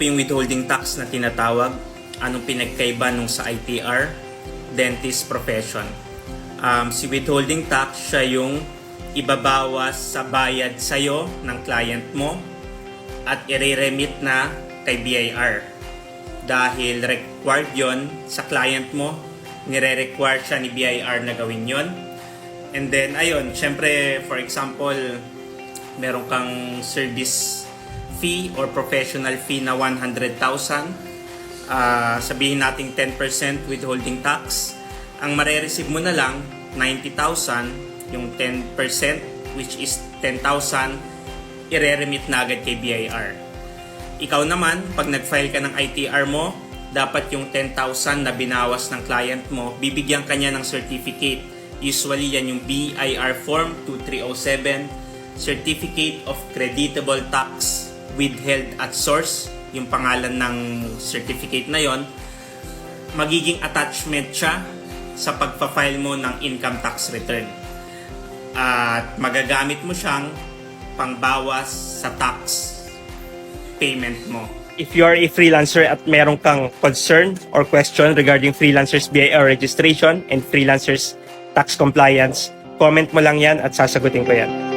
po yung withholding tax na tinatawag. Anong pinagkaiba nung sa ITR, dentist profession? Si withholding tax, siya yung ibabawas sa bayad sa'yo ng client mo at i-remit na kay BIR. Dahil required yon sa client mo, nire-require siya ni BIR na gawin yon. And then, ayun, syempre, for example, meron kang service fee or professional fee na 100,000. Sabihin natin 10% withholding tax. Ang mare-receive mo na lang, 90,000, yung 10%, which is 10,000, i-remit na agad kay BIR. Ikaw naman, pag nag-file ka ng ITR mo, dapat yung 10,000 na binawas ng client mo, bibigyan ka niya ng certificate. Usually, yan yung BIR Form 2307, Certificate of Creditable Tax Withheld at Source, yung pangalan ng certificate na yon. Magiging attachment siya sa pagpa-file mo ng income tax return. At magagamit mo siyang pangbawas sa tax payment mo. If you are a freelancer at meron kang concern or question regarding freelancers BIR registration and freelancers tax compliance, comment mo lang yan at sasagutin ko yan.